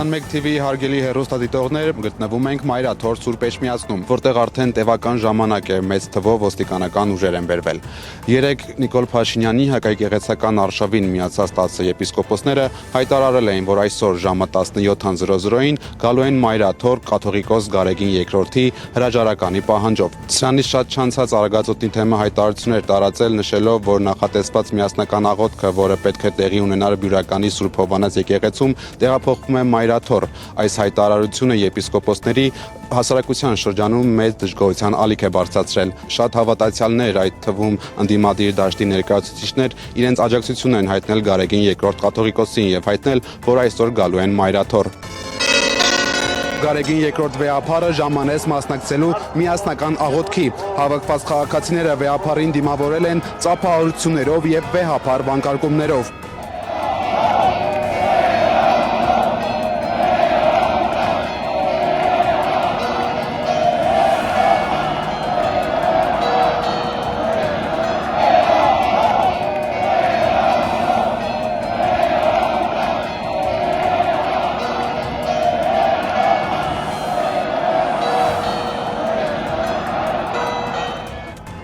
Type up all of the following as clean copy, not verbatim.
21 TV-ի հարգելի հեռուստադիտողներ, գտնվում ենք Մայրաթոր Սուրբ Էջմիածնում, որտեղ արդեն տևական ժամանակ է մեծ թվով ոստիկանական ուժեր են բերվել։ Երեկ Նիկոլ Փաշինյանի հակաեկեղեցական արշավին միացած 10 եպիսկոպոսները հայտարարել էին, որ այսօր ժամը 17:00-ին գալու են Մայրաթոր կաթողիկոս Գարեգին II-ի հրաժարականի պահանջով։ Սրանից շատ չանցած Արագածոտնի թեմը հայտարարություններ տարածել, նշելով, որ նախատեսված միասնական աղոթքը, որը պետք է տեղի ունենար Բյուրականի Սուրբ Հովհաննես եկեղեցում, տեղափոխվում է Մայրաթոր։ Այս հայտարարությունը եպիսկոպոսների հասարակության շրջանում մեծ դժգոհության ալիք է բարձրացրել։ Շատ հավատացյալներ, այդ թվում ընդդիմադիր դաշտի ներկայացուցիչներ, իրենց աջակցությունն են հայտնել Գարեգին II կաթողիկոսին եւ հայտնել, որ այսօր գալու են Մայրաթոր։ Գարեգին II վեհափարը ժամանեց մասնակցելու միասնական աղոթքի։ Հավաքված քաղաքացիները վեհափարին դիմավորել են ծափահարություններով եւ վեհափար վանկարկումներով։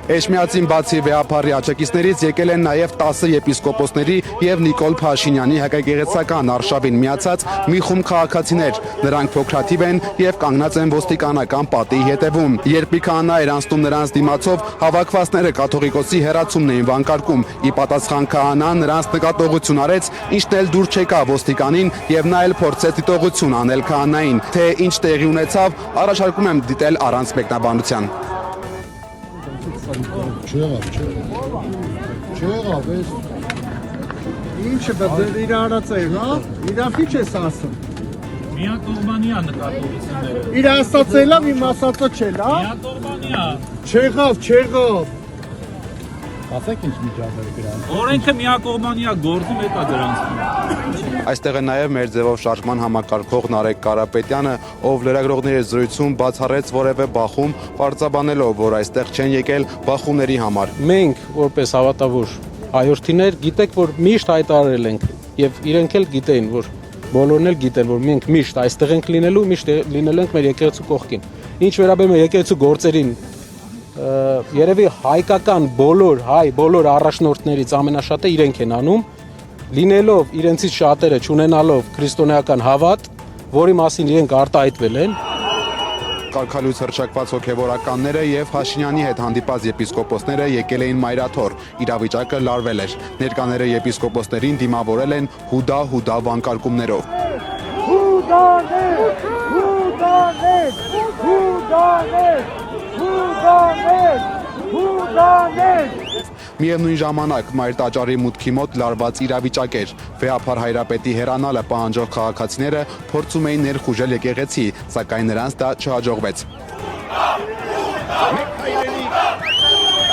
Էջմիածին բացի վեհափարի աջակիցներից եկել են նաև 10 եպիսկոպոսների եւ Նիկոլ Փաշինյանի հակաեկեղեցական արշավին միացած մի խումբ քաղաքացիներ։ Նրանք փոքրաթիվ են եւ կանգնած են ոստիկանական պատի հետևում։ Երբ մի քահանա էր անցնում նրանց դիմացով, հավաքվածները կաթողիկոսի հեռացումն էին վանկարկում։ Ի պատասխան քահանան նրանց նկատողություն արեց, ինչն էլ դուր չեկավ ոստիկանին եւ նա էլ փորձեց դիտողություն անել քահանային։ Թե ինչ տեղի ունեցավ, առաջարկում եմ դիտել առանց մեկնաբանության։ Չեղավ, ես ինչը բդեր իր արածել, հա? Իրավ ինչ ես ասում։ Միակողմանիա նկատողությունները։ Իր ասացել եմ, իմ ասածը չել, հա? Միակողմանիա։ Չեղավ։ Ասեք ինչ միջազգային դրան։ Օրենքը միակողմանիա գործում է դրանց։ Այստեղ է նաև մեր ձևով շարժման համակարգող Նարեկ Կարապետյանը, ով լրագրողների զրույցում բացառեց որևէ բախում, պարզաբանելով, որ այստեղ չեն եկել բախումների համար։ Մենք որպես հավատավոր հայրենիներ գիտեք, որ միշտ հայտարարել ենք եւ իրենք էլ գիտեն, որ բոլորն էլ գիտեն, որ մենք միշտ այստեղ ենք լինելու, միշտ լինելու ենք մեր եկեղեցու կողքին։ Ինչ վերաբերում է եկեղեցու գործերին, երևի հայկական բոլոր առաջնորդներից ամենաշատը իրենք են անում, լինելով իրենցից շատերը չունենալով քրիստոնեական հավատ, որի մասին իրենք արտահայտվել են։ Կարգալույց հռչակված հոգևորականները եւ Փաշինյանի հետ հանդիպած եպիսկոպոսները եկել էին Մայրաթոր։ Իրավիճակը լարվել էր։ Ներկաները եպիսկոպոսներին դիմավորել են հուդա վանկարկումներով։ Միևնույն ժամանակ Մայր տաճարի մուտքի մոտ լարված իրավիճակ էր։ Վեհափար հայրապետի հեռանալը պահանջող քաղաքացիները փորձում էին ներխուժել եկեղեցի, սակայն նրանց դա չհաջողվեց։ Մեկ հայրենի,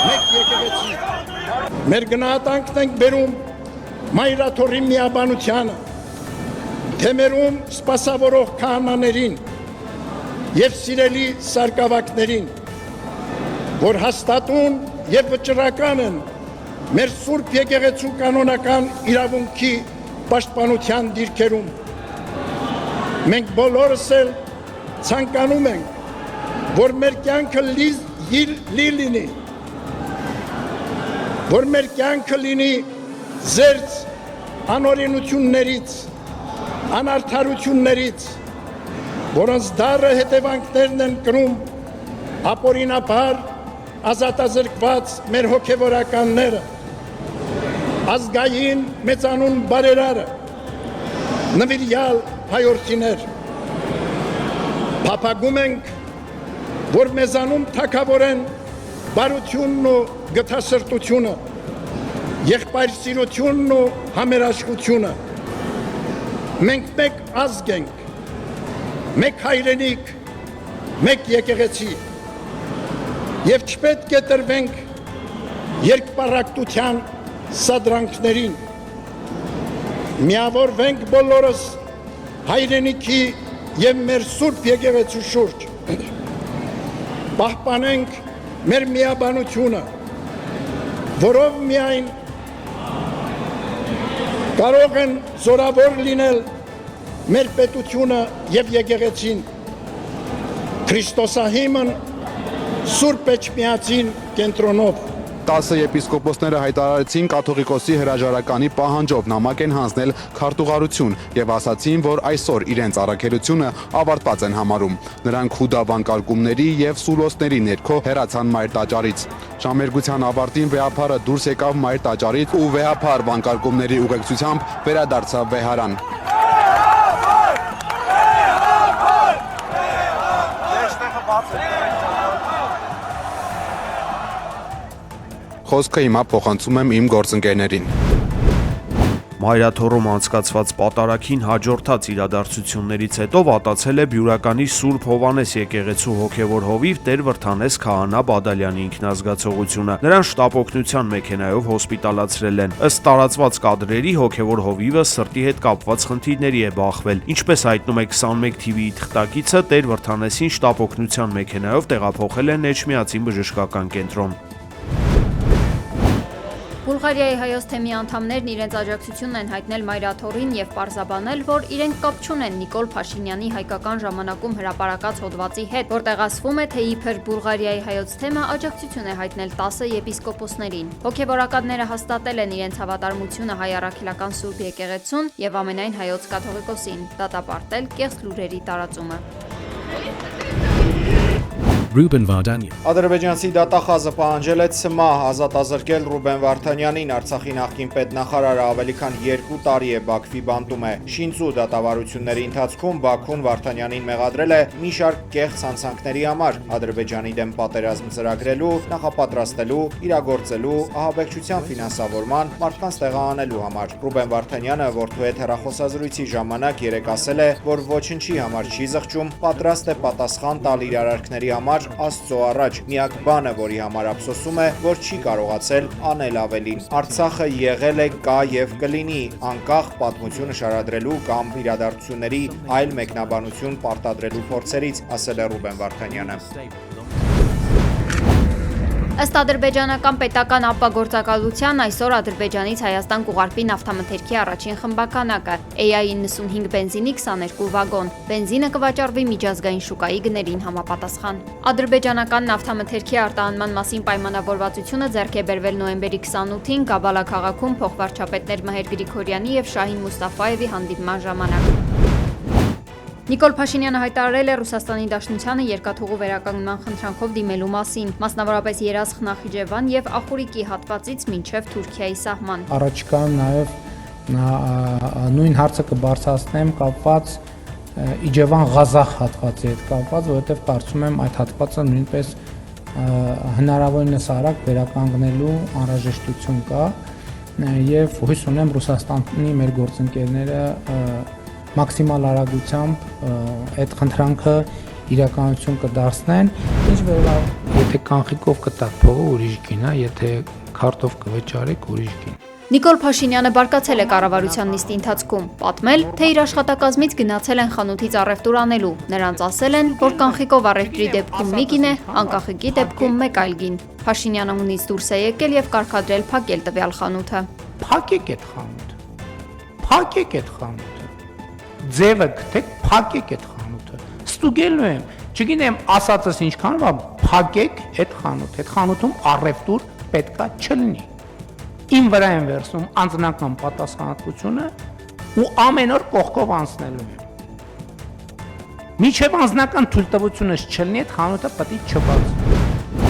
մեկ եկեղեցի։ Մեր գնահատանքն ենք բերում Մայրաթորի միաբանությանը, թեմերում սպասավորող քահանաներին եւ սիրելի սարկավակներին, որ հաստատուն եւ վճռական են մեր Սուրբ եկեղեցու կանոնական իրավունքի պաշտպանության դիրքերում։ Մենք բոլորս էլ ցանկանում ենք, որ մեր կյանքը լինի, որ մեր կյանքը լինի զերծ անօրենություններից, անարդարություններից, որոնց դառը հետևանքներն են կրում ապօրինաբար ազատազրկված մեր հոգևորականները, ազգային մեծանուն բարերարը, նվիրյալ հայորդիներ։ Փափագում ենք, որ մեզանում թագավորեն բարությունն ու գթասրտությունը, եղբայրսիրությունն ու համերաշխությունը։ Մենք մեկ ազգ ենք, մեկ հայրենիք, մեկ եկեղեցի։ Եվ չպետք է տրվենք երկպառակտության սադրանքներին։ Միավորվենք բոլորս հայրենիքի եւ մեր Սուրբ եկեղեցու շուրջ։ Պահպանենք մեր միաբանությունը, որով միայն կարող են զորավոր լինել մեր պետությունը եւ եկեղեցին Քրիստոսահիմն Սուրբ Էջմիածին կենտրոնով 10 եպիսկոպոսները հայտարարեցին կաթողիկոսի հրաժարականի պահանջով նամակ են հանձնել քարտուղարություն եւ ասացին, որ այսօր իրենց առաքելությունը ավարտված են համարում։ Նրանք խուդա վանկարկումների եւ սուլոսների ներքո հեռացան Մայր տաճարից։ Ժամերգության ավարտին վեհափարը դուրս եկավ Մայր տաճարից ու վեհափար վանկարկումների ուղեկցությամբ վերադարձավ վեհարան։ Խոսքը հիմա փոխանցում եմ իմ գործընկերներին։ Մայրաթոռում անցկացված պատարագին հաջորդած իրադարձություններից հետո վատացել է Բյուրականի Սուրբ Հովանես եկեղեցու հոգևոր հովիվ Տեր Վրդանես քահանա Բադալյանի ինքնազգացողությունը։ Նրան շտապօգնության մեքենայով հոսպիտալացրել են։ Ըստ տարածված կադրերի հոգևոր հովիվը սրտի հետ կապված խնդիրների է բախվել։ Ինչպես հայտնում է 21 TV-ի թղթակիցը, Տեր Վրդանեսին շտապօգնության մեքենայով տեղափոխել են Էջմիածին բժշկական կենտրոն։ Բուլղարիայի հայոց թեմի անդամներն իրենց աջակցությունն են հայտնել Մայրաթոռին եւ պարզաբանել, որ իրենք կապ չունեն Նիկոլ Փաշինյանի հայկական ժամանակում հրապարակած հոդվածի հետ, որտեղ ասվում է, թե իբր Բուլղարիայի հայոց թեմը աջակցություն է հայտնել 10 եպիսկոպոսներին։ Հոգևորականները հաստատել են իրենց հավատարմությունը հայ առաքելական Սուրբ եկեղեցուն եւ ամենայն հայոց կաթողիկոսին, դատապարտել կեղծ լուրերի տարածումը։ Ruben Vardanyan. Ադրբեջանցի դատախազը պահանջել է ՑՄԱ ազատազրկել Ռուբեն Վարդանյանին, Արցախի նախկին պետնախարարը ավելի քան 2 տարի է Բաքվի բանտում է։ Շինծու դատավարությունների ընթացքում Բաքուն Վարդանյանին մեղադրել է մի շարք կեղծ հանցանքների համար, Ադրբեջանի դեմ պատերազմ ծրագրելու, նախապատրաստելու, իրագործելու, ահաբեկչության ֆինանսավորման, մարդկանց տեղահանելու համար։ Ռուբեն Վարդանյանը որդու հետ հեռախոսազրույցի ժամանակ երեկ ասել է, որ ոչնչի համար չի զղջում, պատրաստ է պատասխան տալ իր արարքների համար Աստծո առաջ, միակ բանը, որի համար ափսոսում է, որ չի կարողացել անել ավելին։ Արցախը եղել է, կա եւ կլինի, անկախ պատմությունը շարադրելու կամ իրադարձությունների այլ մեկնաբանություն պարտադրելու փորձերից, ասել է Ռուբեն Վարդանյանը։ Ըստ ադրբեջանական պետական ապագործակալության այսօր Ադրբեջանից Հայաստան կուղարկվի նավթամթերքի առաջին խմբականակը EA95 բենզինի 22 վագոն։ Բենզինը կվաճառվի միջազգային շուկայի գներին համապատասխան։ Ադրբեջանական նավթամթերքի արտահանման մասին պայմանավորվածությունը ձեռք է բերվել նոյեմբերի 28-ին Գաբալա քաղաքում փոխվարչապետներ Մհեր Գրիգորյանի եւ Շահին Մուստաֆայևի հանդիպման ժամանակ։ Նիկոլ Փաշինյանը հայտարարել է Ռուսաստանի Դաշնությանը երկաթուղու վերականգնման խնդրանքով դիմելու մասին, մասնավորապես Երազխ Նախիջևան եւ Ախուրիկի հատվածից մինչեւ Թուրքիայի սահման։ Առաջիկայում նաեւ նույն հարցը կբարձրացնեմ կապված Իջևան-Ղազախ հատվածի հետ կապված, որովհետեւ կարծում եմ այդ հատվածը նույնպես հնարավորինս արագ վերականգնելու անհրաժեշտություն կա եւ հույս ունեմ Ռուսաստանի մեր գործընկերները մաքսիմալ արագությամբ այդ խնդրանքը իրականություն կդարձնեն, ինչ վերաբերում եթե կանխիկով կտակ փողը ուրիշ գին է, եթե քարտով կվճարեք ուրիշ գին։ Նիկոլ Փաշինյանը բարկացել է կառավարության նիստի ընթացքում, պատմել, թե իր աշխատակազմից գնացել են խանութից առևտուր անելու։ Նրանց ասել են, որ կանխիկով առևտրի դեպքում մի գին է, անկախիկի դեպքում մեկ այլ գին։ Փաշինյանը հունից դուրս է եկել եւ կարգադրել փակել տվյալ խանութը։ Փակեք այդ խանութը։ Փակեք այդ խանութը։ Ձևը գտեք, փակեք այդ խանութը։ Ստուգելու եմ, չգիտեմ, ասածս ինչքան բա, փակեք այդ խանութը։ Այդ խանութում առևտուր պետքա չլինի։ Իմ վրա են վերցնում անձնական պատասխանատվությունը ու ամեն օր կողքով անցնելու եմ։ Մինչև անձնական թույլտվությունս չլինի, այդ խանութը պետք է չբացվի։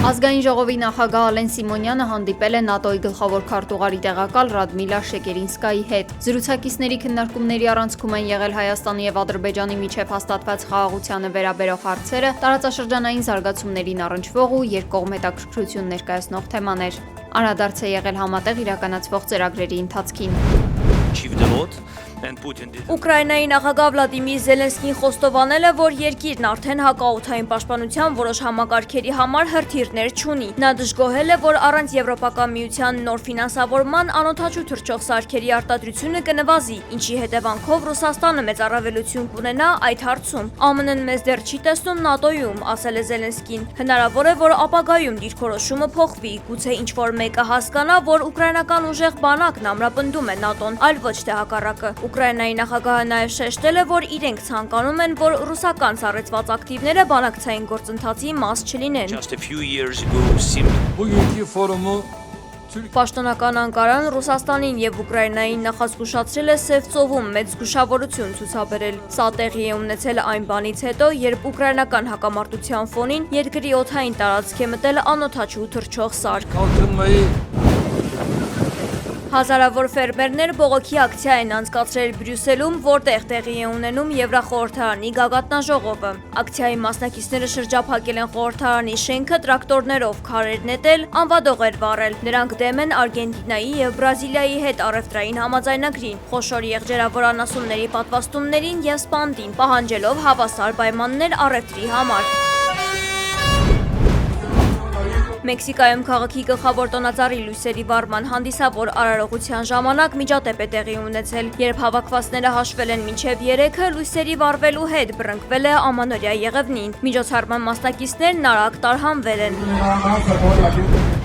Ազգային ժողովի նախագահ Ալեն Սիմոնյանը հանդիպել է ՆԱՏՕ-ի գլխավոր քարտուղարի տեղակալ Ռադմիլա Շեկերինսկայի հետ։ Զրուցակիցների քննարկումների առանցքում են եղել Հայաստանի եւ Ադրբեջանի միջև հաստատված խաղաղությանը վերաբերող հարցերը, տարածաշրջանային զարգացումներին առնչվող ու երկկողմ հետաքրքրություն ներկայացնող թեմաներ։ Անդրադարձ է եղել համատեղ իրականացվող ծրագրերի ընթացքին։ Ուկրաինայի նախագահ Վլադիմիր Զելենսկին խոստովանել է, որ երկիրն արդեն հակաօդային պաշտպանության որոշ համակարգերի համար հրթիռներ չունի։ Նա դժգոհել է, որ առանց Եվրոպական միության նոր ֆինանսավորման անօդաչու թռչող սարքերի արտադրությունը կնվազի, ինչի հետևանքով Ռուսաստանը մեծ առավելություն կունենա այդ հարցում։ ԱՄՆ-ն մեզ դեռ չի տեսնում ՆԱՏՕ-ում, ասել է Զելենսկին։ Հնարավոր է, որ ապագայում դիրքորոշումը փոխվի, գուցե ինչ-որ մեկը հասկանա, որ ուկրաինական ուժեղ բանակն ամրապնդում է ՆԱՏՕ-ն, այլ ոչ թե հակառակը։ Ուկրաինայի նախագահը նաև շեշտել է, որ իրենք ցանկանում են, որ ռուսական սառեցված ակտիվները բանակցային գործընթացի մաս չլինեն։ Պաշտոնական Անկարան Ռուսաստանին եւ Ուկրաինային նախազգուշացրել է Սև ծովում մեծ զգուշավորություն ցուցաբերել։ Սա տեղի է ունեցել այն բանից հետո, երբ ուկրաինական հակամարտության ֆոնին երկրի օդային տարածք է մտել անօդաչու թռչող սարք։ Հազարավոր ֆերմերներ բողոքի ակցիա են անցկացրել Բրյուսելում, որտեղ տեղի է ունենում Եվրախորհրդարանի գագաթնաժողովը։ Ակցիայի մասնակիցները շրջափակել են խորհրդարանի շենքը, տրակտորներով քարեր նետել, անվադողեր վառել։ Նրանք դեմ են Արգենտինայի եւ Բրազիլիայի հետ առևտրային համաձայնագրին, խոշոր եղջերավոր անասունների պատվաստումներին եւ սպանդին, պահանջելով հավասար պայմաններ առևտրի համար։ Մեքսիկայում քաղաքի գլխավոր տոնածառի լույսերի վառման հանդիսավոր արարողության ժամանակ միջադեպ է տեղի ունեցել, երբ հավաքվածները հաշվել են մինչև 3-ը, լույսերի վառվելու հետ բռնկվել է ամանորյա Եղևնին։ Միջոցառման մասնակիցներն արագ տարհանվել են։